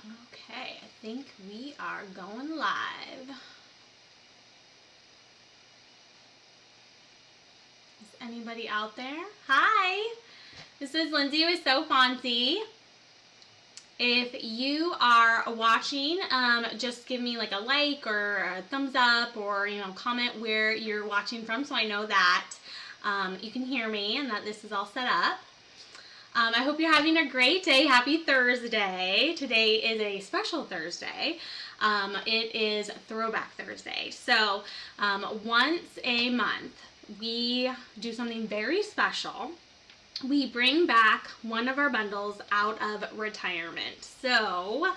Okay, I think we are going live. Is anybody out there? Hi, this is Lindsay with So Fonzie. If you are watching, just give me like a like or a thumbs up, or comment where you're watching from, so I know that you can hear me and that this is all set up. I hope you're having a great day. Happy Thursday. Today is a special Thursday. It is Throwback Thursday. So once a month, we do something very special. We bring back one of our bundles out of retirement. So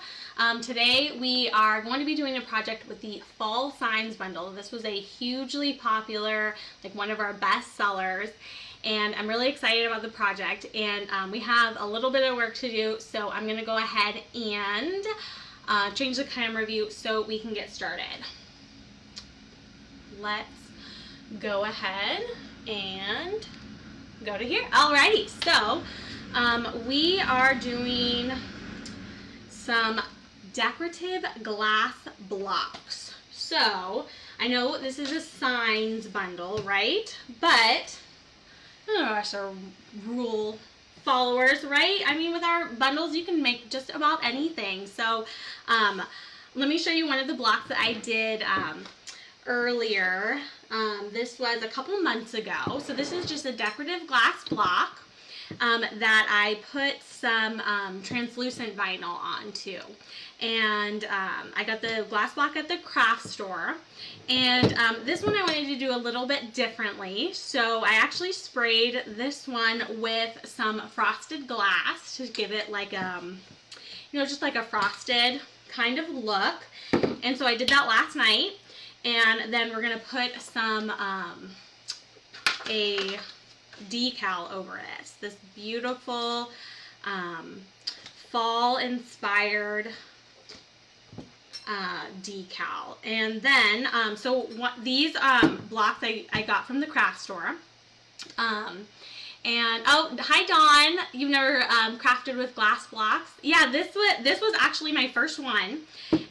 today we are going to be doing a project with the Fall Signs bundle. This was a hugely popular, like one of our best sellers. And I'm really excited about the project, and we have a little bit of work to do, so I'm going to go ahead and change the camera view so we can get started. Let's go ahead and go to here. Alrighty, so we are doing some decorative glass blocks. So I know this is a signs bundle, right? But us are rule followers, right? I mean, with our bundles, you can make just about anything. So let me show you one of the blocks that I did earlier. This was a couple months ago. So this is just a decorative glass block that I put some translucent vinyl onto. And I got the glass block at the craft store. And this one I wanted to do a little bit differently. So I actually sprayed this one with some frosted glass to give it like just like a frosted kind of look. And so I did that last night. And then we're going to put some a decal over it. This beautiful fall inspired decal. And then these blocks I got from the craft store. And oh, hi Dawn, you've never crafted with glass blocks? Yeah, this was actually my first one.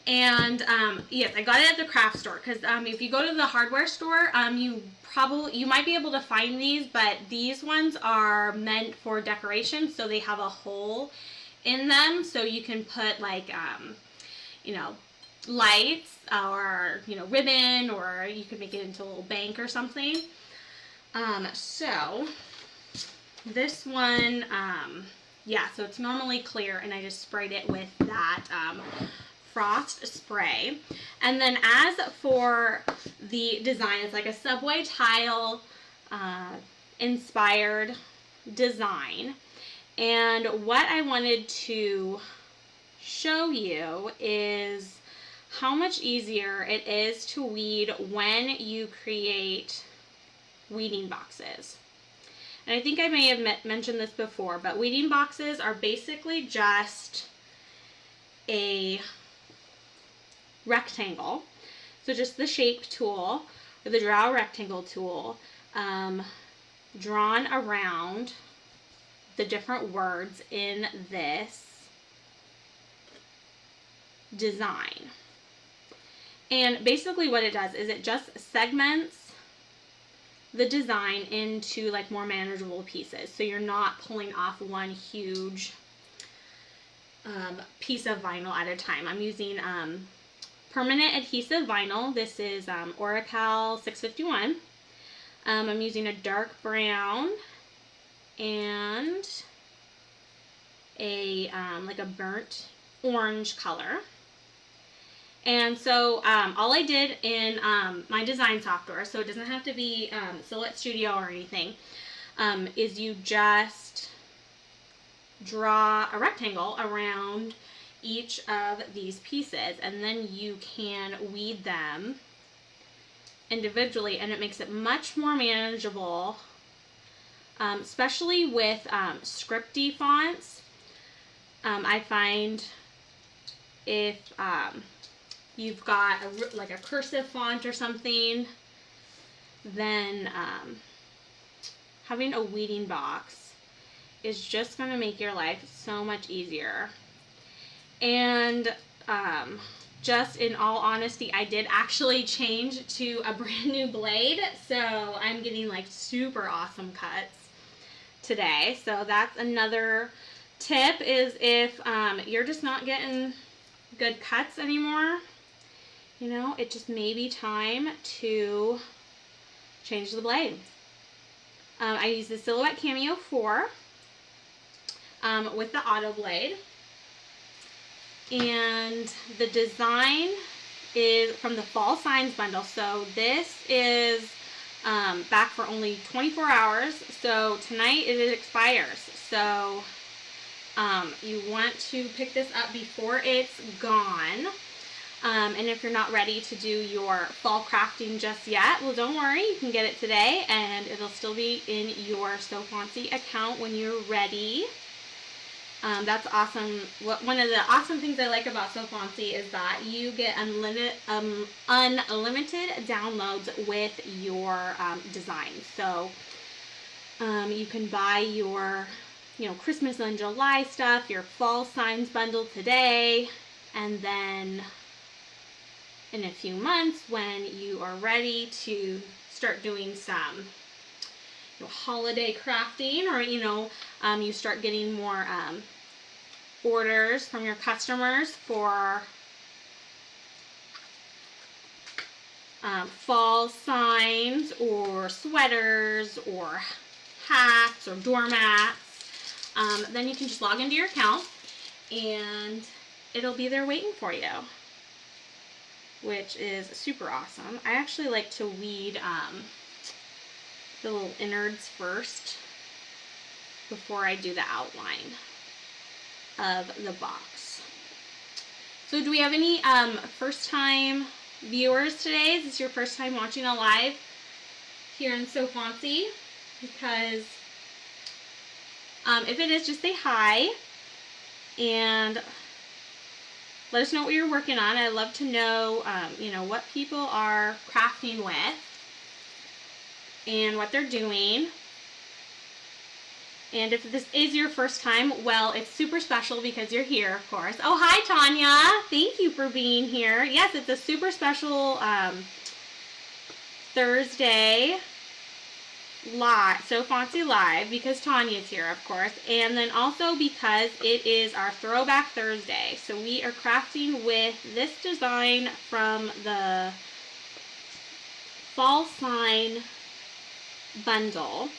And yes, I got it at the craft store, because if you go to the hardware store, you might be able to find these, but these ones are meant for decoration, so they have a hole in them, so you can put like lights or ribbon, or you could make it into a little bank or something. So this one, so it's normally clear, and I just sprayed it with that frost spray. And then as for the design, it's like a subway tile inspired design. And what I wanted to show you is how much easier it is to weed when you create weeding boxes. And I think I may have mentioned this before, but weeding boxes are basically just a rectangle. So just the shape tool, or the draw rectangle tool, drawn around the different words in this design. And basically what it does is it just segments the design into like more manageable pieces. So you're not pulling off one huge piece of vinyl at a time. I'm using permanent adhesive vinyl. This is Oracal 651. I'm using a dark brown and a like a burnt orange color. And so all I did in my design software, so it doesn't have to be Silhouette Studio or anything, is you just draw a rectangle around each of these pieces, and then you can weed them individually, and it makes it much more manageable, especially with scripty fonts. I find if you've got like a cursive font or something, then having a weeding box is just going to make your life so much easier. And just in all honesty, I did actually change to a brand new blade, so I'm getting like super awesome cuts today. So that's another tip, is if you're just not getting good cuts anymore, you know, it just may be time to change the blade. I use the Silhouette Cameo 4 with the auto blade. And the design is from the Fall Signs bundle. So this is back for only 24 hours. So tonight it expires. So you want to pick this up before it's gone. And if you're not ready to do your fall crafting just yet, well, don't worry. You can get it today and it'll still be in your So Fancy account when you're ready. That's awesome. One of the awesome things I like about So Fancy is that you get unlimited downloads with your designs. So you can buy your, you know, Christmas and July stuff, your Fall Signs bundle today, and then in a few months when you are ready to start doing some holiday crafting, or you start getting more orders from your customers for fall signs or sweaters or hats or doormats, then you can just log into your account and it'll be there waiting for you, which is super awesome. I actually like to weed the little innards first before I do the outline of the box. So do we have any first time viewers today? Is this your first time watching a live here in So Fancy? Because if it is, just say hi and let us know what you're working on. I'd love to know what people are crafting with and what they're doing. And if this is your first time, well, it's super special because you're here, of course. Oh, hi, Tanya. Thank you for being here. Yes, it's a super special Thursday live, So Fancy Live, because Tanya's here, of course. And then also because it is our Throwback Thursday. So we are crafting with this design from the Fall Sign bundle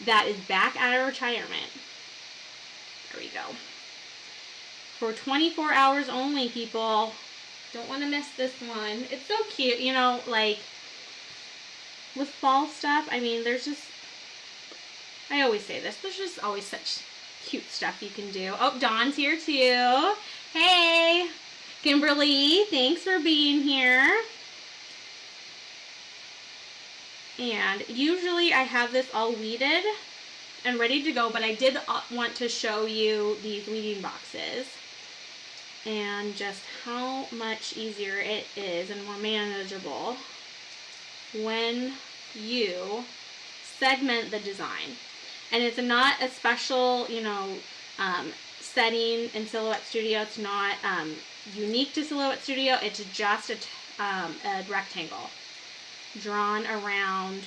that is back out of retirement. There we go. For 24 hours only, people. Don't want to miss this one. It's so cute, like with fall stuff. I mean, I always say this, there's just always such cute stuff you can do. Oh, Dawn's here too. Hey, Kimberly, thanks for being here. And usually I have this all weeded and ready to go, but I did want to show you these weeding boxes and just how much easier it is and more manageable when you segment the design. And it's not a special, setting in Silhouette Studio. It's not unique to Silhouette Studio. It's just a rectangle drawn around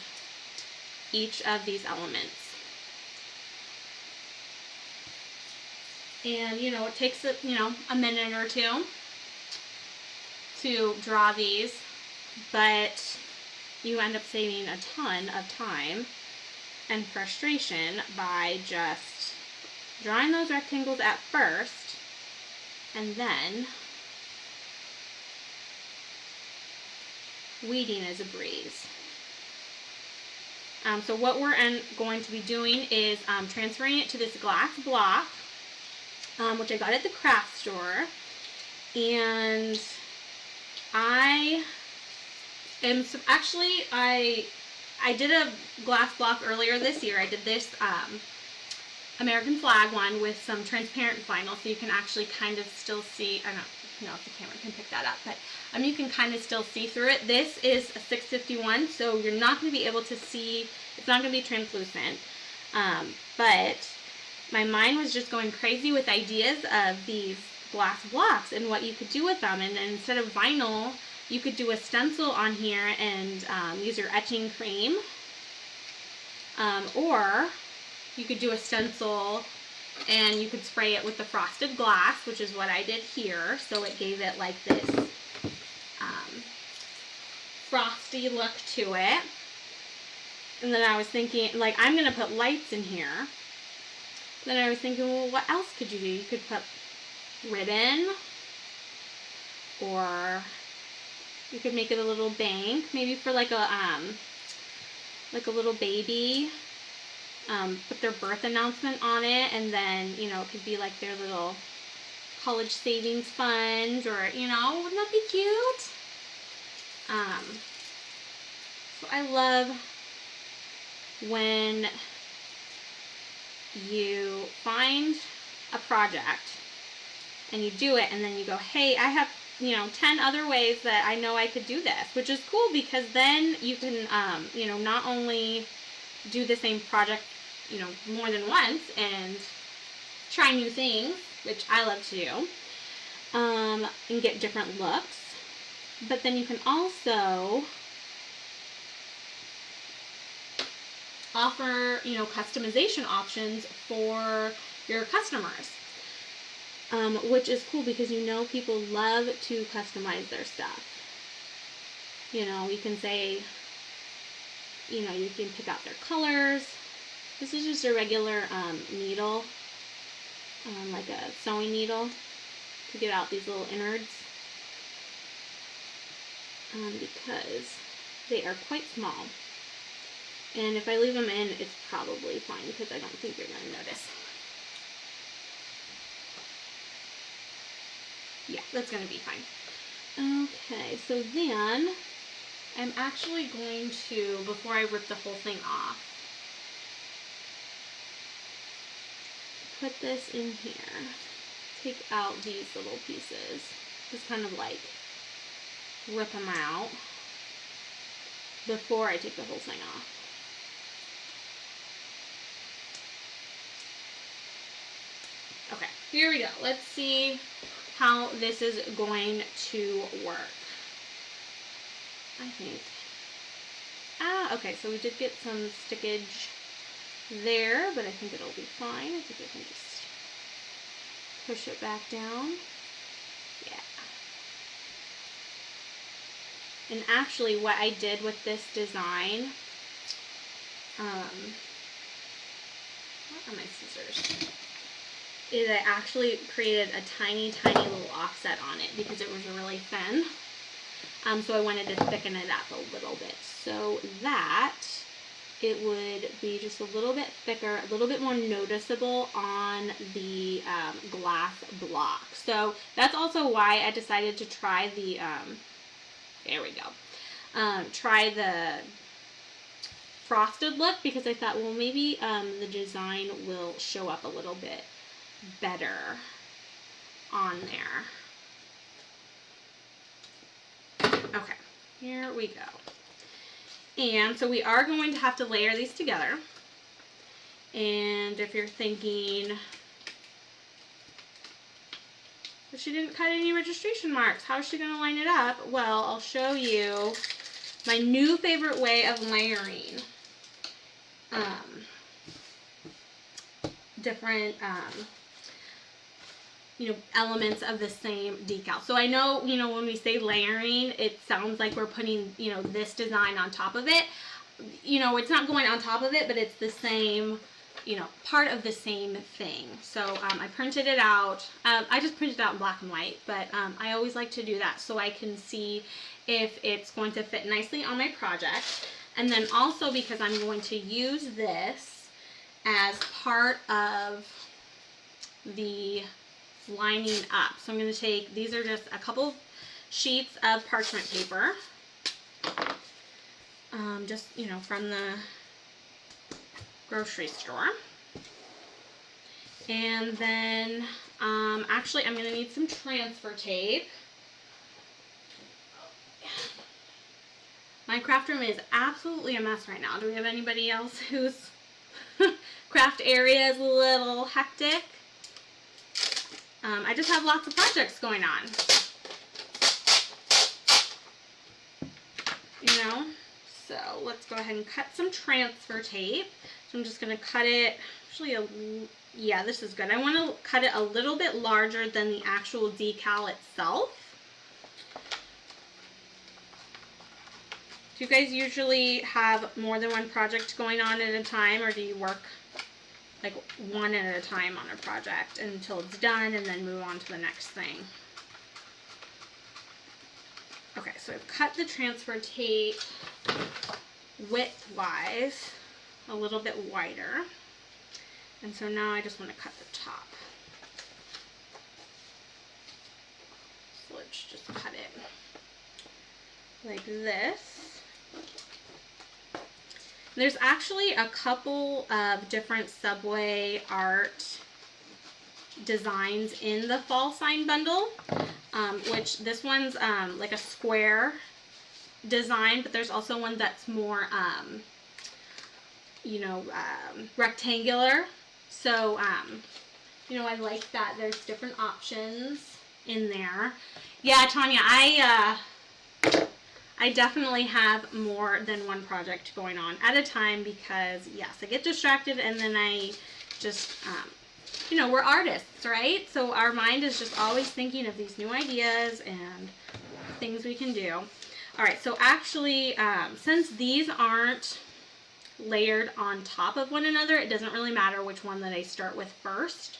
each of these elements. And, it takes, a minute or two to draw these, but you end up saving a ton of time and frustration by just drawing those rectangles at first and then weeding is a breeze. So what we're going to be doing is transferring it to this glass block, which I got at the craft store, and I did a glass block earlier this year. I did this American flag one with some transparent vinyl, so you can actually kind of still see. I don't know if the camera can pick that up, but you can kind of still see through it. This is a 651, so you're not going to be able to see. It's not going to be translucent, but my mind was just going crazy with ideas of these glass blocks and what you could do with them. And then instead of vinyl, you could do a stencil on here and use your etching cream. Or you could do a stencil and you could spray it with the frosted glass, which is what I did here. So it gave it like this frosty look to it. And then I was thinking, like, I'm going to put lights in here. Then I was thinking, well, what else could you do? You could put ribbon, or you could make it a little bank, maybe for like a little baby. Put their birth announcement on it, and then, you know, it could be like their little college savings fund, or, you know, wouldn't that be cute? So I love when you find a project and you do it, and then you go, hey, I have, you know, 10 other ways that I know I could do this, which is cool, because then you can, you know, not only do the same project, you know, more than once and try new things, which I love to do, and get different looks, but then you can also offer, you know, customization options for your customers, which is cool, because you know people love to customize their stuff. You know, you can say, you know, you can pick out their colors. This is just a regular needle, like a sewing needle, to get out these little innards, because they are quite small. And if I leave them in, it's probably fine, because I don't think you're going to notice. Yeah, that's going to be fine. Okay, so then I'm actually going to, before I rip the whole thing off, put this in here. Take out these little pieces. Just kind of like rip them out before I take the whole thing off. Okay, here we go. Let's see how this is going to work. I think. Okay, so we did get some stickage there, but I think it'll be fine. I think I can just push it back down. Yeah. And actually what I did with this design, where are my scissors? Is I actually created a tiny, tiny little offset on it, because it was really thin. So I wanted to thicken it up a little bit, so that it would be just a little bit thicker, a little bit more noticeable on the glass block. So that's also why I decided to try the, there we go, try the frosted look, because I thought, well, maybe the design will show up a little bit better on there. Okay, here we go. And so we are going to have to layer these together. And if you're thinking, well, she didn't cut any registration marks, how is she going to line it up? Well, I'll show you my new favorite way of layering different you know, elements of the same decal. So I know, you know, when we say layering, it sounds like we're putting, you know, this design on top of it. You know, it's not going on top of it, but it's the same, you know, part of the same thing. So I printed it out. I just printed it out in black and white, but I always like to do that so I can see if it's going to fit nicely on my project. And then also because I'm going to use this as part of the lining up. So I'm going to take, these are just a couple sheets of parchment paper, just, you know, from the grocery store. And then actually I'm going to need some transfer tape. My craft room is absolutely a mess right now. Do we have anybody else whose craft area is a little hectic? I just have lots of projects going on. You know? So let's go ahead and cut some transfer tape. So I'm just going to cut it, actually, yeah, this is good. I want to cut it a little bit larger than the actual decal itself. Do you guys usually have more than one project going on at a time, or do you work like one at a time on a project until it's done and then move on to the next thing? Okay, so I've cut the transfer tape width-wise a little bit wider. And so now I just want to cut the top. So let's just cut it like this. There's actually a couple of different Subway art designs in the fall sign bundle, which this one's like a square design, but there's also one that's more, you know, rectangular. So, you know, I like that there's different options in there. Yeah, Tanya, I definitely have more than one project going on at a time because, yes, I get distracted and then I just, you know, we're artists, right? So our mind is just always thinking of these new ideas and things we can do. All right, so actually, since these aren't layered on top of one another, it doesn't really matter which one that I start with first.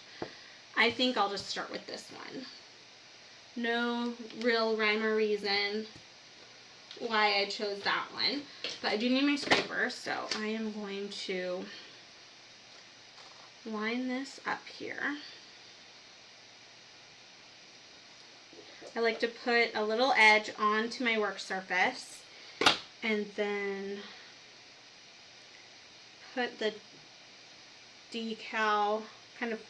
I think I'll just start with this one. No real rhyme or reason why I chose that one, but I do need my scraper, so I am going to line this up here. I like to put a little edge onto my work surface and then put the decal, kind of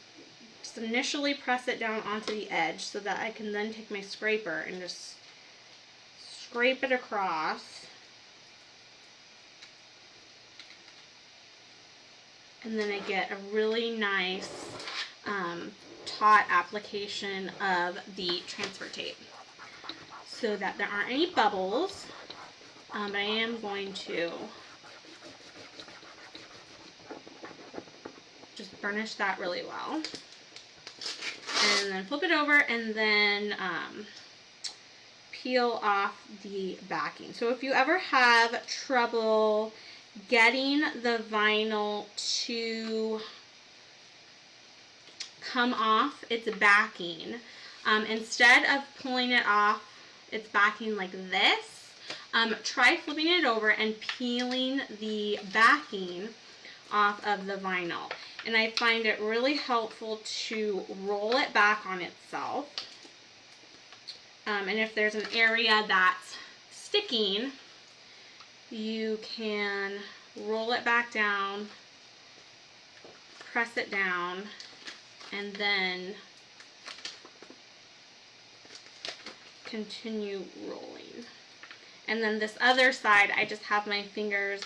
just initially press it down onto the edge so that I can then take my scraper and just scrape it across. And then I get a really nice taut application of the transfer tape so that there aren't any bubbles. But I am going to just burnish that really well. And then flip it over and then peel off the backing. So if you ever have trouble getting the vinyl to come off its backing, instead of pulling it off its backing like this, try flipping it over and peeling the backing off of the vinyl. And I find it really helpful to roll it back on itself. And if there's an area that's sticking, you can roll it back down, press it down, and then continue rolling. And then this other side, I just have my fingers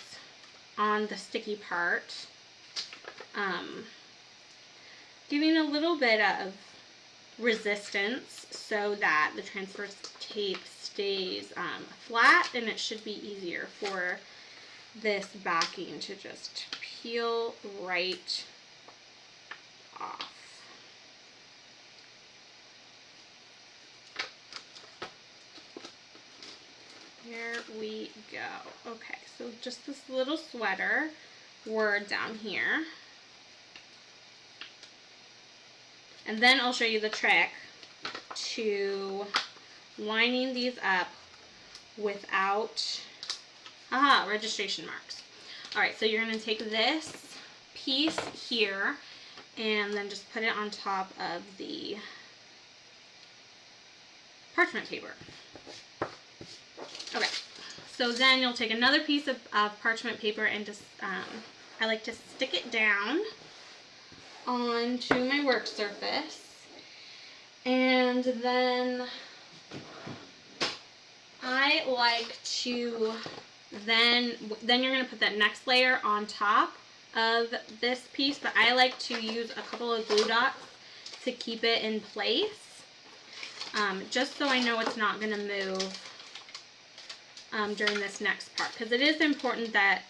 on the sticky part, giving a little bit of resistance so that the transfer tape stays flat, and it should be easier for this backing to just peel right off. There we go. Okay, so just this little sweater word down here. And then I'll show you the trick to lining these up without registration marks. Alright, so you're going to take this piece here and then just put it on top of the parchment paper. Okay, so then you'll take another piece of parchment paper and just, I like to stick it down onto my work surface, and then I like to then you're going to put that next layer on top of this piece, but I like to use a couple of glue dots to keep it in place, just so I know it's not going to move during this next part, because it is important that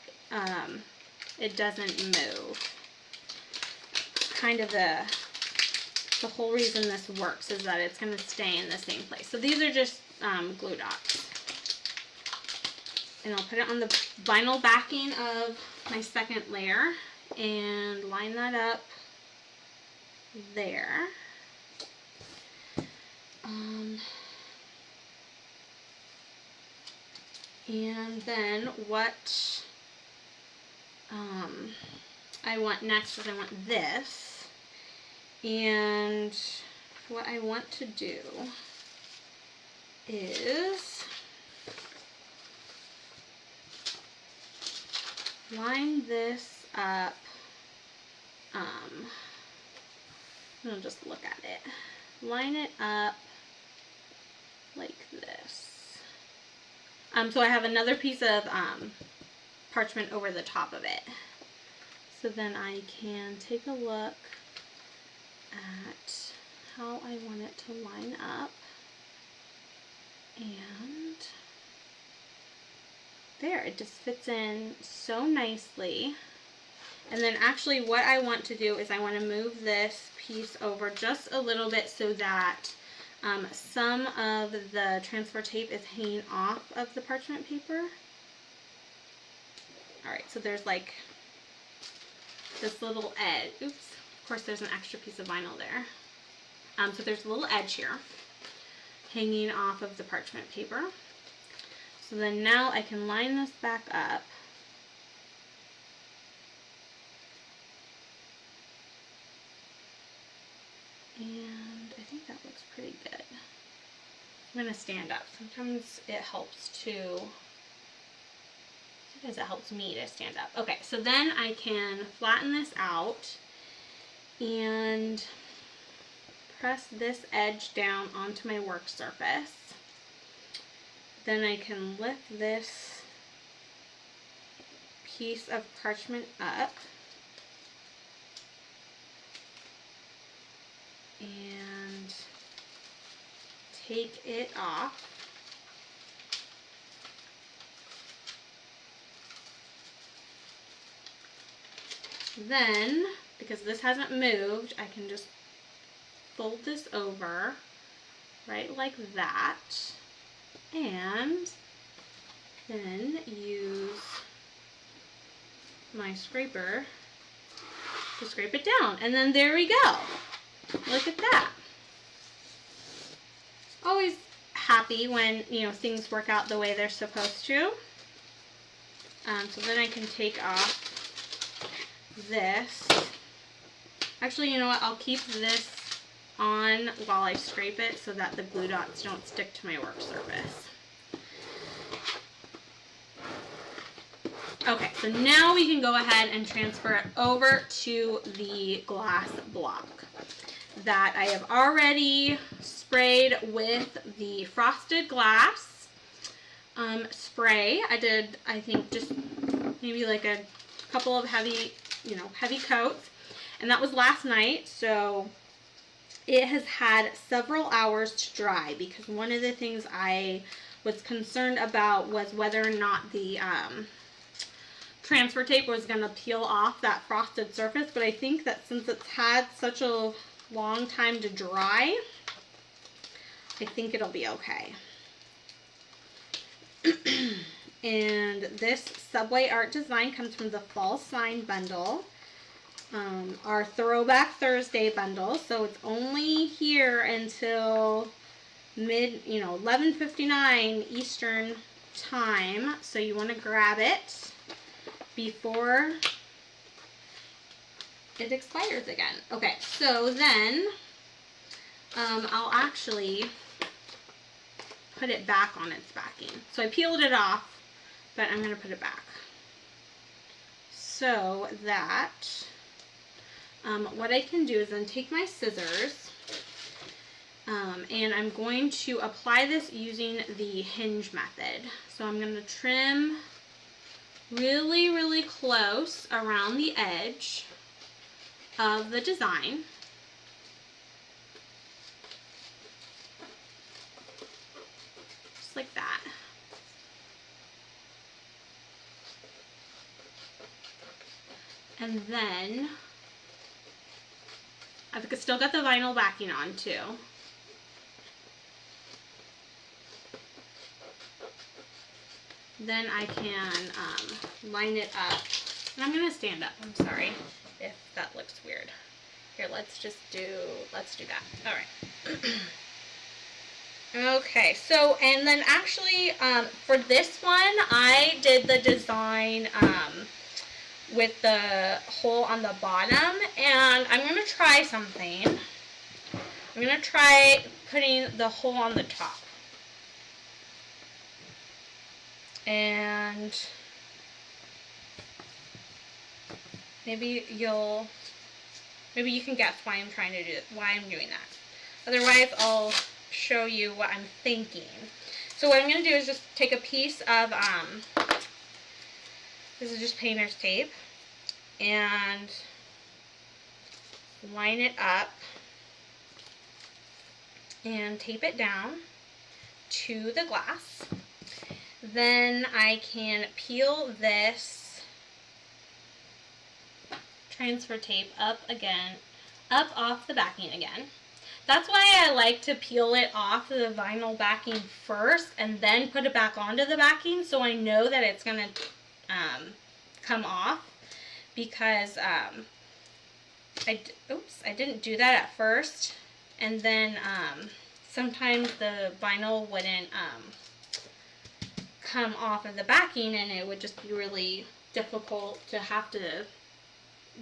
it doesn't move. Kind of the whole reason this works is that it's going to stay in the same place. So these are just glue dots. And I'll put it on the vinyl backing of my second layer and line that up there. And then what I want next is I want this. And what I want to do is line this up. I'll just look at it. Line it up like this. So I have another piece of parchment over the top of it. So then I can take a look at how I want it to line up. And there, it just fits in so nicely. And then actually what I want to do is I want to move this piece over just a little bit so that some of the transfer tape is hanging off of the parchment paper. Alright, so there's like this little edge. Oops, of course there's an extra piece of vinyl there. So there's a little edge here hanging off of the parchment paper. So then now I can line this back up. And I think that looks pretty good. I'm going to stand up. Sometimes it helps me to stand up. Okay, so then I can flatten this out and press this edge down onto my work surface. Then I can lift this piece of parchment up and take it off. Then, because this hasn't moved, I can just fold this over right like that and then use my scraper to scrape it down. And then there we go. Look at that. Always happy when, you know, things work out the way they're supposed to. So then I can take off this. Actually, you know what? I'll keep this on while I scrape it so that the glue dots don't stick to my work surface. Okay, so now we can go ahead and transfer it over to the glass block that I have already sprayed with the frosted glass spray. I did, I think, just maybe like a couple of heavy coats, and that was last night, so it has had several hours to dry because one of the things I was concerned about was whether or not the transfer tape was going to peel off that frosted surface, but I think that since it's had such a long time to dry, I think it'll be okay. And this Subway art design comes from the Fall Sign bundle, our Throwback Thursday bundle, so it's only here until 11:59 Eastern time, so you want to grab it before it expires again. Okay, so then I'll actually put it back on its backing. So I peeled it off, but I'm going to put it back. So that what I can do is then take my scissors and I'm going to apply this using the hinge method. So I'm going to trim really, really close around the edge of the design. just like that. And then I've still got the vinyl backing on too. Then I can line it up. And I'm going to stand up. I'm sorry if that looks weird. Here, let's do that. All right. Okay, so, and then actually, for this one, I did the design with the hole on the bottom, and I'm going to try something. I'm going to try putting the hole on the top. And maybe you can guess why I'm doing that. Otherwise, I'll show you what I'm thinking. So what I'm going to do is just take a piece of, this is just painter's tape, and line it up and tape it down to the glass. Then I can peel this transfer tape up off the backing again. That's why I like to peel it off the vinyl backing first and then put it back onto the backing, so I know that it's going to come off, because I didn't do that at first, and then sometimes the vinyl wouldn't come off of the backing, and it would just be really difficult to have to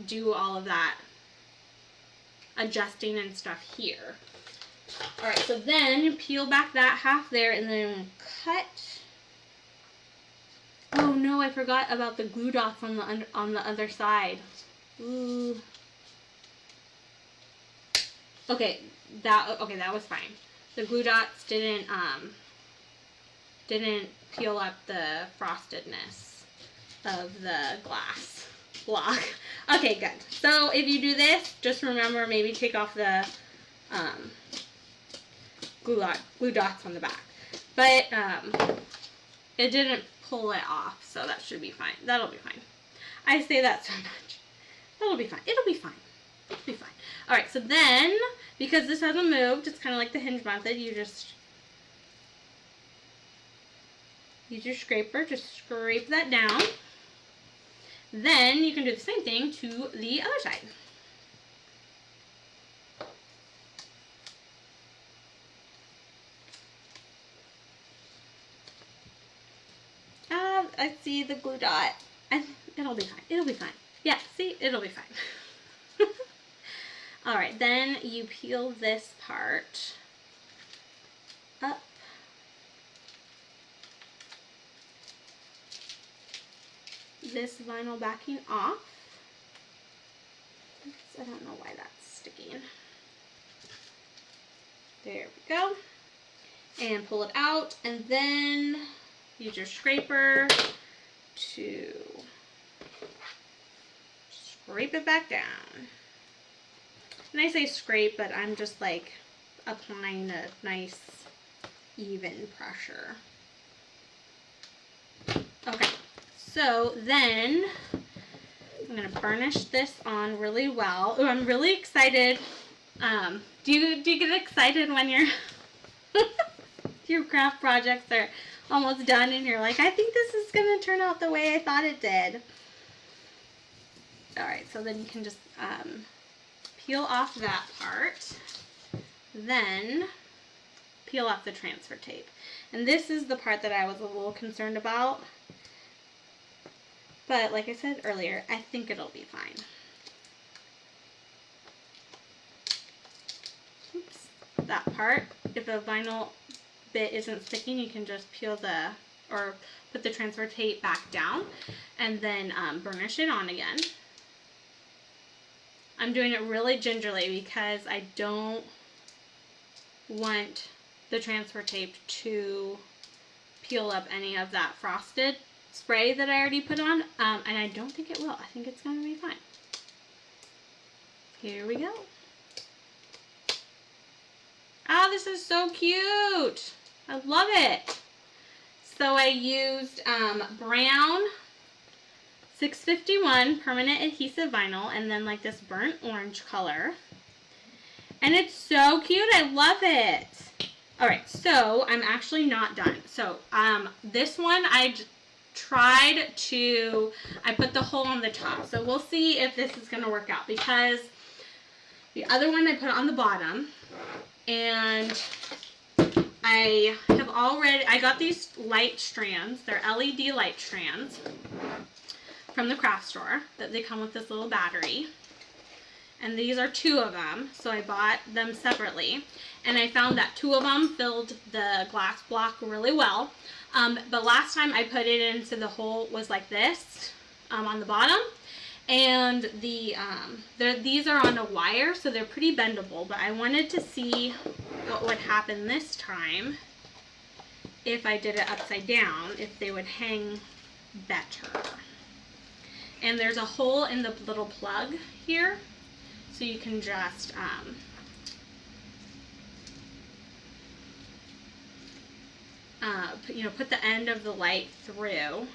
do all of that adjusting and stuff here. Alright, so then peel back that half there and then cut. Oh no, I forgot about the glue dots on the other side. Ooh. Okay, that was fine. The glue dots didn't peel up the frostedness of the glass block. Okay, good. So if you do this, just remember, maybe take off the glue dots on the back. But it didn't pull it off, so that should be fine. That'll be fine. I say that so much. That'll be fine. It'll be fine. It'll be fine. Alright, so then, because this hasn't moved, it's kind of like the hinge method. You just use your scraper, just scrape that down. Then you can do the same thing to the other side. I see the glue dot. And it'll be fine. It'll be fine. Yeah, see? It'll be fine. Alright, then you peel this part up. This vinyl backing off. Oops, I don't know why that's sticking. There we go. And pull it out, and then use your scraper to scrape it back down. And I say scrape, but I'm just like applying a nice even pressure. Okay. So then I'm going to burnish this on really well. Ooh, I'm really excited. Do you get excited when your craft projects are almost done and you're like, I think this is going to turn out the way I thought it did? Alright, so then you can just peel off that part. Then peel off the transfer tape. And this is the part that I was a little concerned about. But like I said earlier, I think it'll be fine. Oops. That part, if the vinyl bit isn't sticking, you can just peel or put the transfer tape back down and then burnish it on again. I'm doing it really gingerly because I don't want the transfer tape to peel up any of that frosted spray that I already put on, and I don't think it will. I think it's going to be fine. Here we go. Oh, this is so cute. I love it. So I used brown 651 permanent adhesive vinyl and then like this burnt orange color. And it's so cute. I love it. Alright, so I'm actually not done. So this one I put the hole on the top. So we'll see if this is going to work out, because the other one I put on the bottom, and I got these light strands. They're LED light strands from the craft store. That they come with this little battery. And these are 2 of them, so I bought them separately. And I found that 2 of them filled the glass block really well. But last time I put it into the hole was like this on the bottom. And these are on a wire, so they're pretty bendable. But I wanted to see what would happen this time if I did it upside down, if they would hang better. And there's a hole in the little plug here, so you can just put the end of the light through.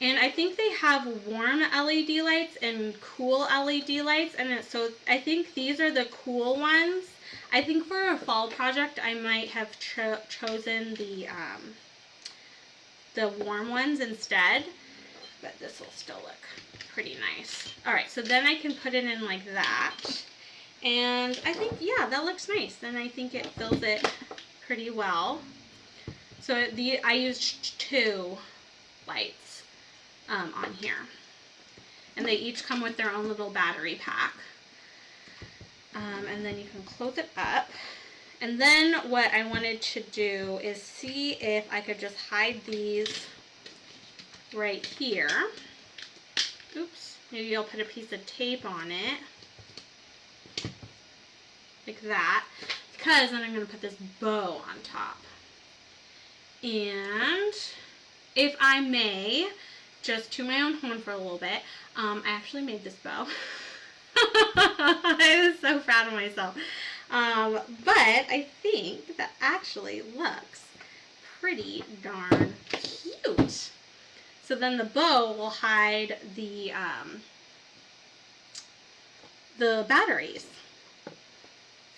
And I think they have warm LED lights and cool LED lights, and so I think these are the cool ones. I think for a fall project I might have chosen the warm ones instead, but this will still look pretty nice. Alright, so then I can put it in like that. And I think, yeah, that looks nice. And I think it fills it pretty well. So I used 2 lights on here. And they each come with their own little battery pack. And then you can close it up. And then what I wanted to do is see if I could just hide these right here. Oops. Maybe I'll put a piece of tape on it. Like that, because then I'm going to put this bow on top. And if I may, just to my own horn for a little bit, I actually made this bow. I was so proud of myself. But I think that actually looks pretty darn cute. So then the bow will hide the batteries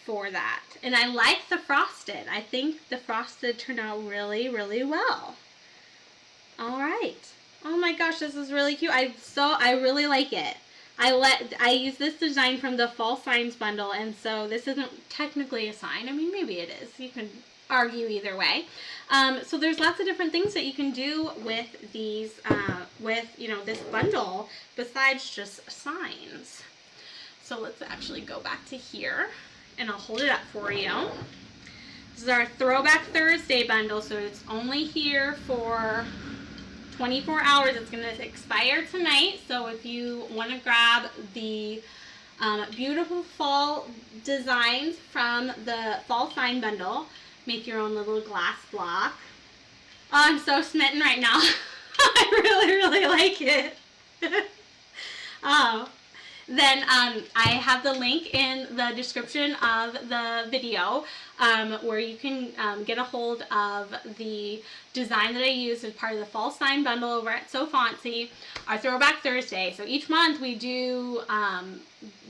for that. And I like the frosted. I think the frosted turned out really, really well. Alright. Oh my gosh, this is really cute. I really like it. I use this design from the Fall Signs bundle, and so this isn't technically a sign. I mean, maybe it is. You can argue either way. So there's lots of different things that you can do with these, this bundle besides just signs. So let's actually go back to here, and I'll hold it up for you. This is our Throwback Thursday bundle, so it's only here for 24 hours. It's going to expire tonight, so if you want to grab the beautiful fall designs from the Fall Sign bundle, make your own little glass block. Oh, I'm so smitten right now. I really, really like it. Oh. Then I have the link in the description of the video where you can get a hold of the design that I used as part of the Fall Sign bundle over at So Fancy, our Throwback Thursday. So each month we do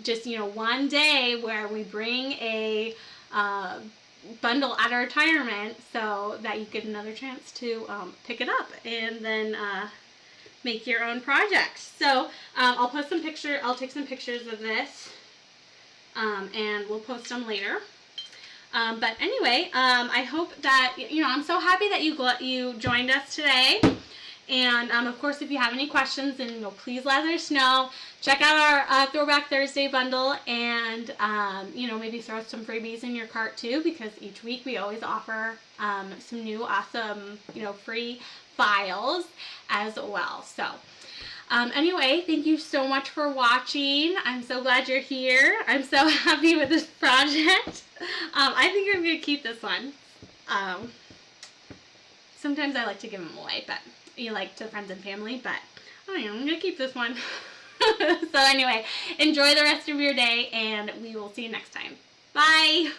just one day where we bring a bundle at our retirement so that you get another chance to pick it up and then make your own projects. So I'll post some pictures. I'll take some pictures of this, and we'll post them later. But anyway, I hope that I'm so happy that you joined us today. And of course, if you have any questions, then please let us know. Check out our Throwback Thursday bundle, and maybe throw some freebies in your cart too, because each week we always offer some new awesome free files as well. So anyway, thank you so much for watching. I'm so glad you're here. I'm so happy with this project. I think I'm going to keep this one. Sometimes I like to give them away, but to friends and family, but I'm going to keep this one. So anyway, enjoy the rest of your day, and we will see you next time. Bye!